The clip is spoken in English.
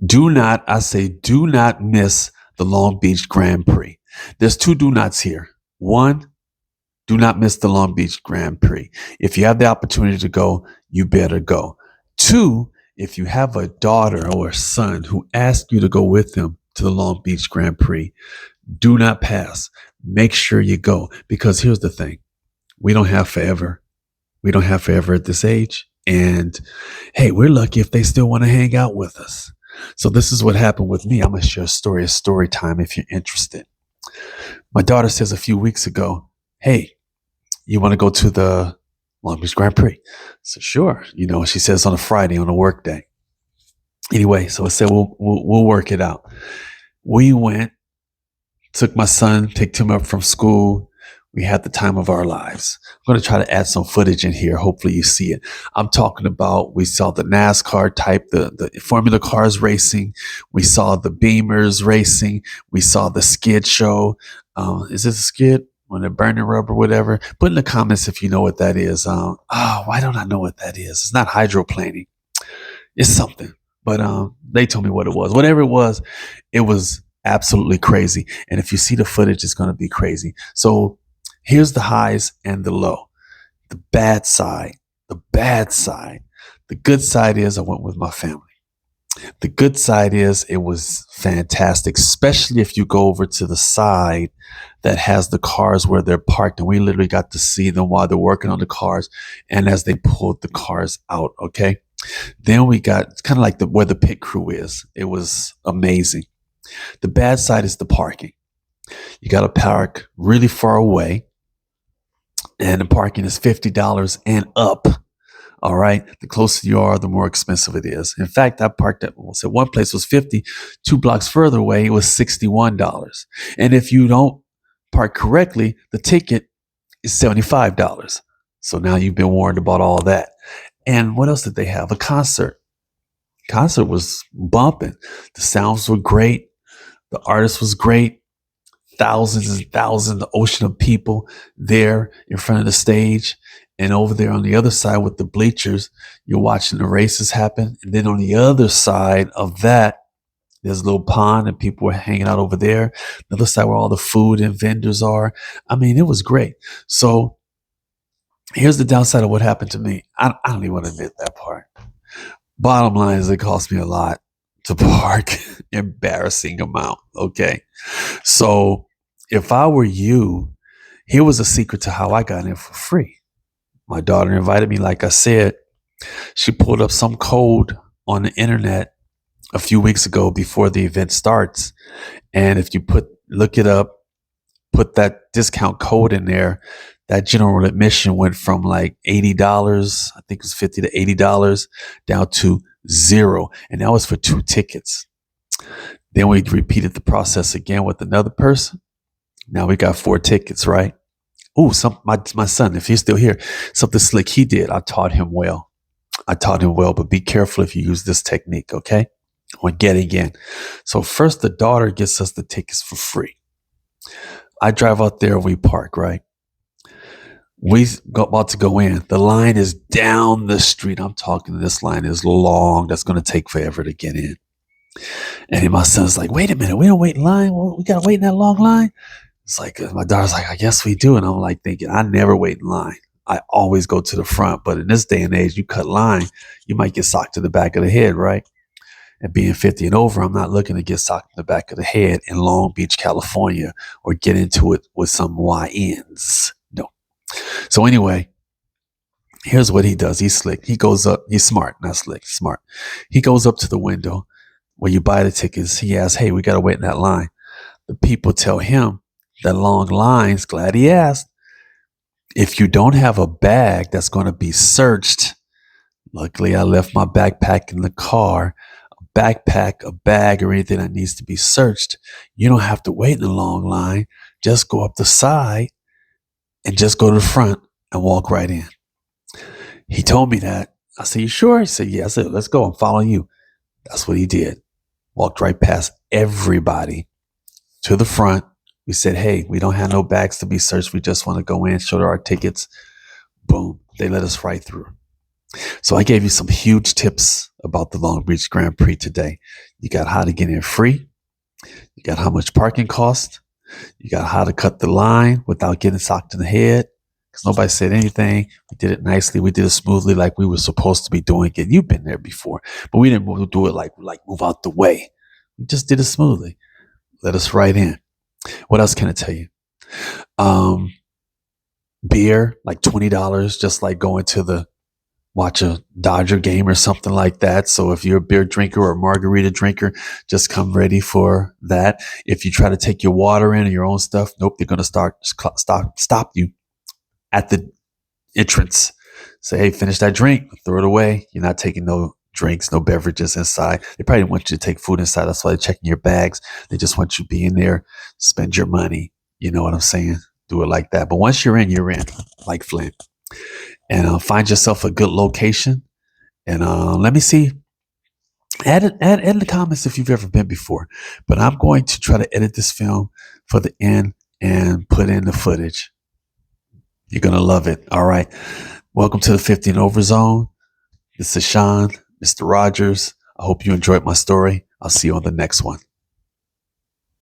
Do not miss the Long Beach Grand Prix. There's two do nots here. One, do not miss the Long Beach Grand Prix. If you have the opportunity to go, you better go. Two, if you have a daughter or a son who asks you to go with them to the Long Beach Grand Prix, do not pass. Make sure you go, because here's the thing. We don't have forever. We don't have forever at this age. And hey, we're lucky if they still want to hang out with us. So this is what happened with me. I'm going to share a story time if you're interested. My daughter says a few weeks ago, hey, you want to go to the Long Beach Grand Prix? So sure. She says on a Friday on a work day. Anyway, so I said, we'll work it out. We went, took my son, picked him up from school. We had the time of our lives. I'm going to try to add some footage in here. Hopefully you see it. I'm talking about, we saw the NASCAR type, the Formula cars racing. We saw the Beamers racing. We saw the skid show. Is this a skid? When they're burning rubber, whatever. Put in the comments if you know what that is. Why don't I know what that is? It's not hydroplaning. It's something. But they told me what it was. Whatever it was absolutely crazy. And if you see the footage, it's going to be crazy. So here's the highs and the low. The bad side. The bad side. The good side is I went with my family. The good side is it was fantastic, especially if you go over to the side that has the cars where they're parked. And we literally got to see them while they're working on the cars and as they pulled the cars out. Okay. Then we got kind of like where the pit crew is. It was amazing. The bad side is the parking. You got to park really far away, and the parking is $50 and up. All right. The closer you are, the more expensive it is. In fact, I parked at one place was 50, 2 blocks further away, it was $61. And if you don't park correctly, the ticket is $75. So now you've been warned about all that. And what else did they have? A concert. Concert was bumping. The sounds were great. The artist was great. Thousands and thousands, the ocean of people there in front of the stage. And over there on the other side with the bleachers, you're watching the races happen. And then on the other side of that, there's a little pond and people were hanging out over there. The other side where all the food and vendors are. I mean, it was great. So here's the downside of what happened to me. I don't even want to admit that part. Bottom line is it cost me a lot to park. Embarrassing amount. Okay. So if I were you, here was a secret to how I got in for free. My daughter invited me, like I said. She pulled up some code on the internet a few weeks ago before the event starts. And if you look it up, put that discount code in there, that general admission went from like $80, I think it was $50 to $80, down to $0. And that was for 2 tickets. Then we repeated the process again with another person. Now we got 4 tickets, right? Oh, my son, if he's still here, something slick he did. I taught him well, but be careful if you use this technique, okay? On getting in. So first, the daughter gets us the tickets for free. I drive out there, we park, right? About to go in. The line is down the street. I'm talking, this line is long. That's going to take forever to get in. And my son's like, wait a minute, we don't wait in line. We got to wait in that long line. It's like, my daughter's like, I guess we do. And I'm like thinking, I never wait in line. I always go to the front. But in this day and age, you cut line, you might get socked to the back of the head, right? And being 50 and over, I'm not looking to get socked in the back of the head in Long Beach, California, or get into it with some YNs. No. So anyway, here's what he does. He's slick. He goes up. He's smart, not slick, smart. He goes up to the window where you buy the tickets. He asks, hey, we got to wait in that line. The people tell him that long lines, glad he asked, if you don't have a bag that's going to be searched. Luckily, I left my backpack in the car. A backpack, a bag, or anything that needs to be searched. You don't have to wait in a long line. Just go up the side and just go to the front and walk right in. He told me that. I said, you sure? He said, yeah. I said, let's go. I'm following you. That's what he did. Walked right past everybody to the front. We said, hey, we don't have no bags to be searched. We just want to go in, show our tickets. Boom. They let us right through. So I gave you some huge tips about the Long Beach Grand Prix today. You got how to get in free. You got how much parking costs. You got how to cut the line without getting socked in the head. Because nobody said anything. We did it nicely. We did it smoothly like we were supposed to be doing it. You've been there before. But we didn't do it like move out the way. We just did it smoothly. Let us right in. What else can I tell you? Beer, like $20, just like going to watch a Dodger game or something like that. So if you're a beer drinker or a margarita drinker, just come ready for that. If you try to take your water in or your own stuff, nope, they're going to stop you at the entrance. Say, hey, finish that drink, throw it away. You're not taking no drinks, no beverages inside. They probably want you to take food inside. That's why they're checking your bags. They just want you to be in there, spend your money. You know what I'm saying? Do it like that. But once you're in, like Flint. And find yourself a good location. And let me see. Add in the comments if you've ever been before. But I'm going to try to edit this film for the end and put in the footage. You're going to love it. All right. Welcome to the 50 and Over Zone. This is Sean, Mr. Rogers. I hope you enjoyed my story. I'll see you on the next one.